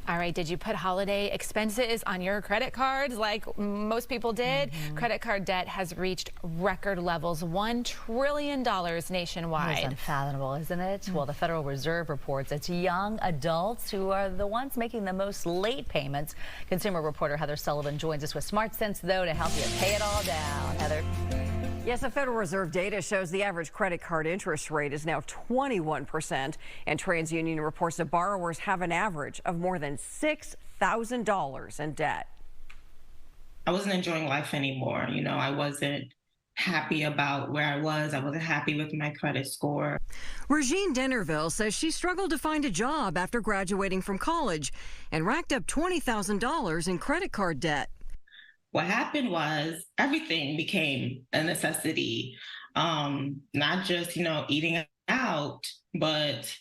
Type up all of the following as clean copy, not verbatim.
All right, did you put holiday expenses on your credit cards like most people did? Credit card debt has reached record levels, $1 trillion nationwide. It's unfathomable, isn't it? Well, the Federal Reserve reports it's young adults who are the ones making the most late payments. Consumer reporter Heather Sullivan joins us with Smart Sense, though, to help you pay it all down. Heather. Yes, the Federal Reserve data shows the average credit card interest rate is now 21%, and TransUnion reports that borrowers have an average of more than $6,000 in debt. I wasn't enjoying life anymore. You know, I wasn't happy about where I was. I wasn't happy with my credit score. Regine Denerville says she struggled to find a job after graduating from college and racked up $20,000 in credit card debt. What happened was everything became a necessity, not just, eating out, but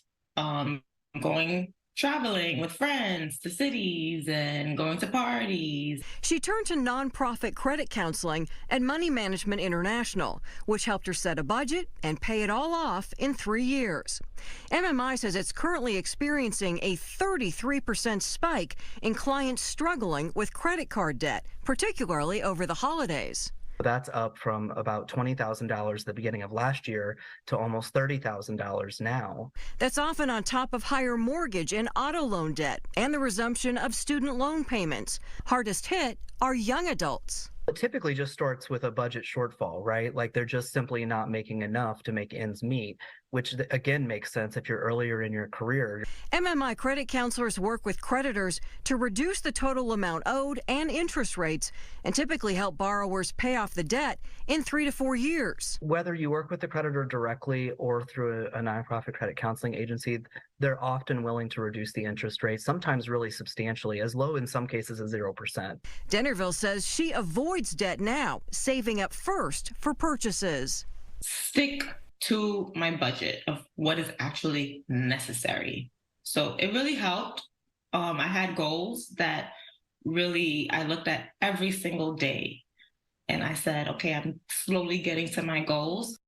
going traveling with friends to cities and going to parties. She turned to nonprofit credit counseling at Money Management International, which helped her set a budget and pay it all off in 3 years. MMI says it's currently experiencing a 33% spike in clients struggling with credit card debt, particularly over the holidays. That's up from about $20,000 at the beginning of last year to almost $30,000 now. That's often on top of higher mortgage and auto loan debt and the resumption of student loan payments. Hardest hit are young adults. It typically just starts with a budget shortfall, right? Like they're just simply not making enough to make ends meet, which again makes sense if you're earlier in your career. MMI credit counselors work with creditors to reduce the total amount owed and interest rates and typically help borrowers pay off the debt in 3 to 4 years. Whether you work with the creditor directly or through a nonprofit credit counseling agency, they're often willing to reduce the interest rate, sometimes really substantially, as low in some cases as 0%. Denerville says she avoids debt now, saving up first for purchases. Stick to my budget of what is actually necessary. So it really helped. I had goals that really I looked at every single day. And I said, okay, I'm slowly getting to my goals.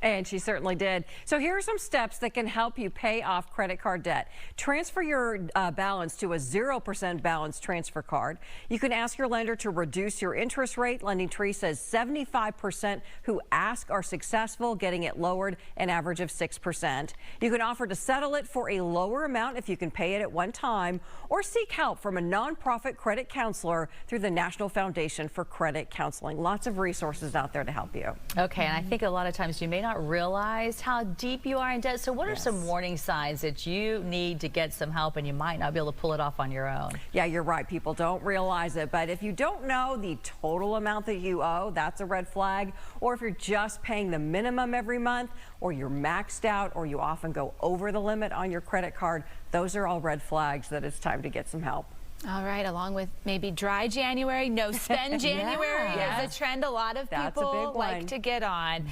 And she certainly did. So here are some steps that can help you pay off credit card debt. Transfer your balance to a 0% balance transfer card. You can ask your lender to reduce your interest rate. Lending Tree says 75% who ask are successful, getting it lowered an average of 6%. You can offer to settle it for a lower amount if you can pay it at one time, or seek help from a nonprofit credit counselor through the National Foundation for Credit Counseling. Lots of resources out there to help you. Okay, and I think a lot of times you may not realize how deep you are in debt. So what are some warning signs that you need to get some help and you might not be able to pull it off on your own? Yeah, you're right. People don't realize it. But if you don't know the total amount that you owe, that's a red flag. Or if you're just paying the minimum every month, or you're maxed out, or you often go over the limit on your credit card, those are all red flags that it's time to get some help. All right, along with maybe dry January, no spend January is a trend a lot of people like to get on.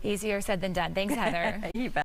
Easier said than done. Thanks, Heather. You bet.